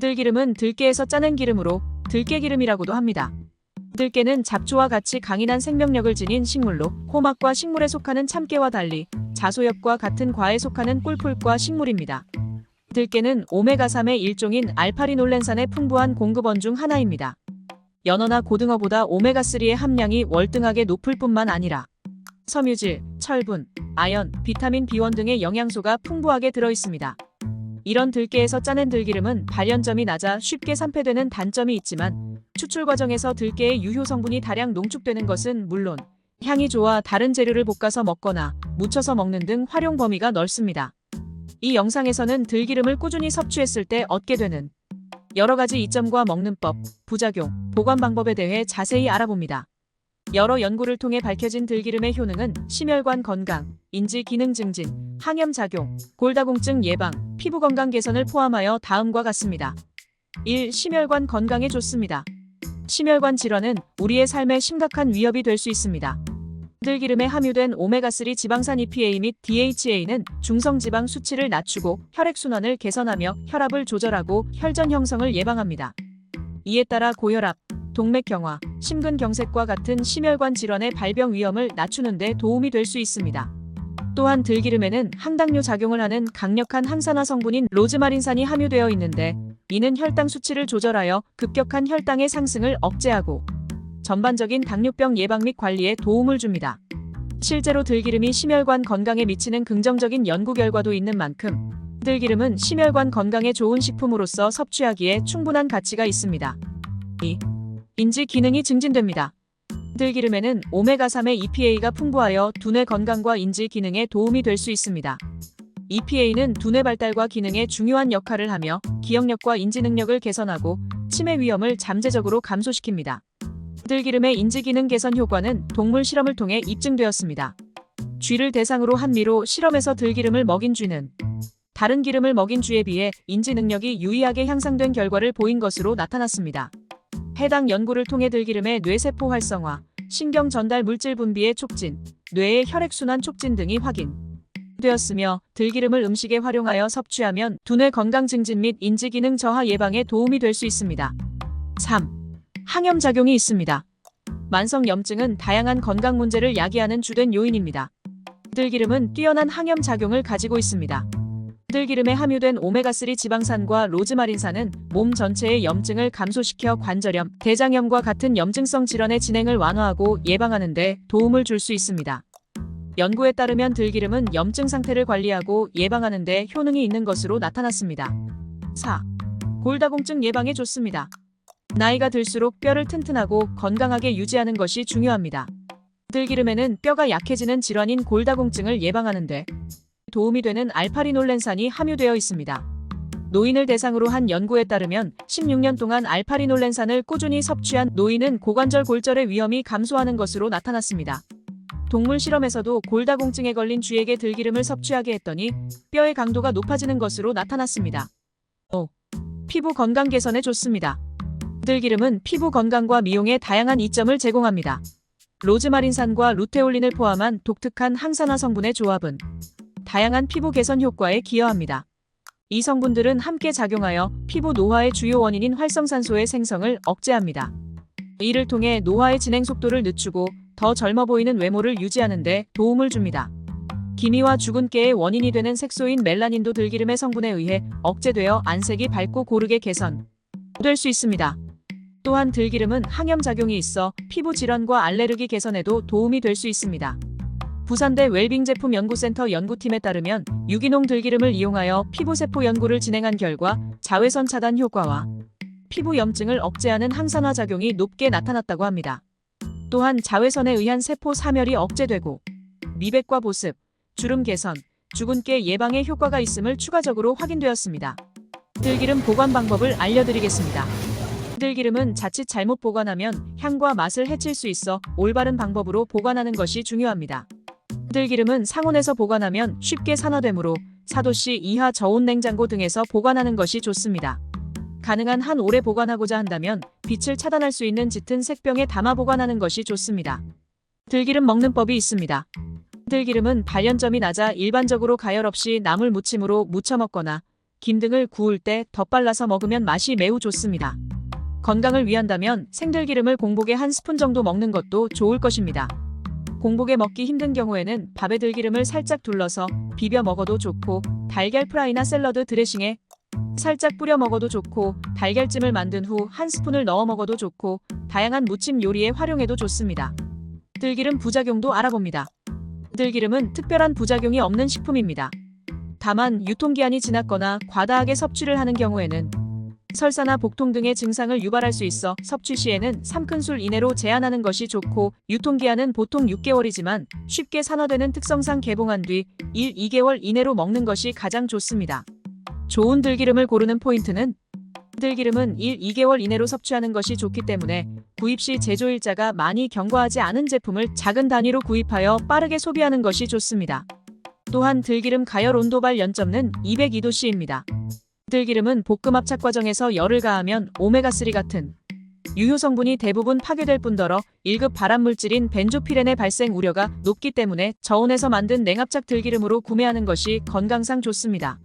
들기름은 들깨에서 짜낸 기름으로 들깨기름이라고도 합니다. 들깨는 잡초와 같이 강인한 생명력을 지닌 식물로 호막과 식물에 속하는 참깨와 달리 자소엽과 같은 과에 속하는 꿀풀과 식물입니다. 들깨는 오메가3의 일종인 알파리놀렌산의 풍부한 공급원 중 하나입니다. 연어나 고등어보다 오메가3의 함량이 월등하게 높을 뿐만 아니라 섬유질, 철분, 아연, 비타민 B1 등의 영양소가 풍부하게 들어있습니다. 이런 들깨에서 짜낸 들기름은 발연점이 낮아 쉽게 산패되는 단점이 있지만 추출 과정에서 들깨의 유효 성분이 다량 농축되는 것은 물론 향이 좋아 다른 재료를 볶아서 먹거나 무쳐서 먹는 등 활용 범위가 넓습니다. 이 영상에서는 들기름을 꾸준히 섭취했을 때 얻게 되는 여러 가지 이점과 먹는 법, 부작용, 보관 방법에 대해 자세히 알아봅니다. 여러 연구를 통해 밝혀진 들기름의 효능은 심혈관 건강, 인지 기능 증진, 항염작용, 골다공증 예방, 피부 건강 개선을 포함하여 다음과 같습니다. 1. 심혈관 건강에 좋습니다. 심혈관 질환은 우리의 삶에 심각한 위협이 될 수 있습니다. 들기름에 함유된 오메가3 지방산 EPA 및 DHA는 중성지방 수치를 낮추고 혈액순환을 개선하며 혈압을 조절하고 혈전 형성을 예방합니다. 이에 따라 고혈압, 동맥경화, 심근경색과 같은 심혈관 질환의 발병 위험을 낮추는 데 도움이 될 수 있습니다. 또한 들기름에는 항당뇨 작용을 하는 강력한 항산화 성분인 로즈마린산이 함유되어 있는데 이는 혈당 수치를 조절하여 급격한 혈당의 상승을 억제하고 전반적인 당뇨병 예방 및 관리에 도움을 줍니다. 실제로 들기름이 심혈관 건강에 미치는 긍정적인 연구 결과도 있는 만큼 들기름은 심혈관 건강에 좋은 식품으로서 섭취하기에 충분한 가치가 있습니다. 2. 인지 기능이 증진됩니다. 들기름에는 오메가3의 EPA가 풍부하여 두뇌 건강과 인지 기능에 도움이 될 수 있습니다. EPA는 두뇌 발달과 기능에 중요한 역할을 하며 기억력과 인지 능력을 개선하고 치매 위험을 잠재적으로 감소시킵니다. 들기름의 인지 기능 개선 효과는 동물 실험을 통해 입증되었습니다. 쥐를 대상으로 한 미로 실험에서 들기름을 먹인 쥐는 다른 기름을 먹인 쥐에 비해 인지 능력이 유의하게 향상된 결과를 보인 것으로 나타났습니다. 해당 연구를 통해 들기름의 뇌세포 활성화, 신경 전달 물질 분비의 촉진, 뇌의 혈액순환 촉진 등이 확인되었으며 들기름을 음식에 활용하여 섭취하면 두뇌 건강 증진 및 인지 기능 저하 예방에 도움이 될 수 있습니다. 3. 항염작용이 있습니다. 만성염증은 다양한 건강 문제를 야기하는 주된 요인입니다. 들기름은 뛰어난 항염작용을 가지고 있습니다. 들기름에 함유된 오메가3 지방산과 로즈마린산은 몸 전체의 염증을 감소시켜 관절염, 대장염과 같은 염증성 질환의 진행을 완화하고 예방하는 데 도움을 줄 수 있습니다. 연구에 따르면 들기름은 염증 상태를 관리하고 예방하는 데 효능이 있는 것으로 나타났습니다. 4. 골다공증 예방에 좋습니다. 나이가 들수록 뼈를 튼튼하고 건강하게 유지하는 것이 중요합니다. 들기름에는 뼈가 약해지는 질환인 골다공증을 예방하는 데 도움이 되는 알파리놀렌산이 함유되어 있습니다. 노인을 대상으로 한 연구에 따르면 16년 동안 알파리놀렌산을 꾸준히 섭취한 노인은 고관절 골절의 위험이 감소하는 것으로 나타났습니다. 동물 실험에서도 골다공증에 걸린 쥐에게 들기름을 섭취하게 했더니 뼈의 강도가 높아지는 것으로 나타났습니다. 5. 피부 건강 개선에 좋습니다. 들기름은 피부 건강과 미용에 다양한 이점을 제공합니다. 로즈마린산과 루테올린을 포함한 독특한 항산화 성분의 조합은 다양한 피부 개선 효과에 기여합니다. 이 성분들은 함께 작용하여 피부 노화의 주요 원인인 활성산소의 생성을 억제합니다. 이를 통해 노화의 진행 속도를 늦추고 더 젊어 보이는 외모를 유지하는 데 도움을 줍니다. 기미와 주근깨의 원인이 되는 색소인 멜라닌도 들기름의 성분에 의해 억제되어 안색이 밝고 고르게 개선될 수 있습니다. 또한 들기름은 항염작용이 있어 피부 질환과 알레르기 개선에도 도움이 될 수 있습니다. 부산대 웰빙제품연구센터 연구팀에 따르면 유기농 들기름을 이용하여 피부세포 연구를 진행한 결과 자외선 차단 효과와 피부 염증을 억제하는 항산화 작용이 높게 나타났다고 합니다. 또한 자외선에 의한 세포 사멸이 억제되고 미백과 보습, 주름 개선, 주근깨 예방에 효과가 있음을 추가적으로 확인되었습니다. 들기름 보관 방법을 알려드리겠습니다. 들기름은 자칫 잘못 보관하면 향과 맛을 해칠 수 있어 올바른 방법으로 보관하는 것이 중요합니다. 들기름은 상온에서 보관하면 쉽게 산화되므로 4도씨 이하 저온 냉장고 등에서 보관하는 것이 좋습니다. 가능한 한 오래 보관하고자 한다면 빛을 차단할 수 있는 짙은 색병에 담아 보관하는 것이 좋습니다. 들기름 먹는 법이 있습니다. 들기름은 발연점이 낮아 일반적으로 가열 없이 나물 무침으로 무쳐 먹거나 김 등을 구울 때 덧발라서 먹으면 맛이 매우 좋습니다. 건강을 위한다면 생들기름을 공복에 한 스푼 정도 먹는 것도 좋을 것입니다. 공복에 먹기 힘든 경우에는 밥에 들기름을 살짝 둘러서 비벼 먹어도 좋고, 달걀 프라이나 샐러드 드레싱에 살짝 뿌려 먹어도 좋고, 달걀찜을 만든 후 한 스푼을 넣어 먹어도 좋고, 다양한 무침 요리에 활용해도 좋습니다. 들기름 부작용도 알아봅니다. 들기름은 특별한 부작용이 없는 식품입니다. 다만 유통기한이 지났거나 과다하게 섭취를 하는 경우에는 설사나 복통 등의 증상을 유발할 수 있어 섭취 시에는 3큰술 이내로 제한하는 것이 좋고, 유통기한은 보통 6개월이지만 쉽게 산화되는 특성상 개봉한 뒤 1, 2개월 이내로 먹는 것이 가장 좋습니다. 좋은 들기름을 고르는 포인트는 들기름은 1, 2개월 이내로 섭취하는 것이 좋기 때문에 구입 시 제조일자가 많이 경과하지 않은 제품을 작은 단위로 구입하여 빠르게 소비하는 것이 좋습니다. 또한 들기름 가열 온도발 연점은 202도씨입니다. 들기름은 볶음 압착 과정에서 열을 가하면 오메가3 같은 유효 성분이 대부분 파괴될 뿐더러 1급 발암물질인 벤조피렌의 발생 우려가 높기 때문에 저온에서 만든 냉압착 들기름으로 구매하는 것이 건강상 좋습니다.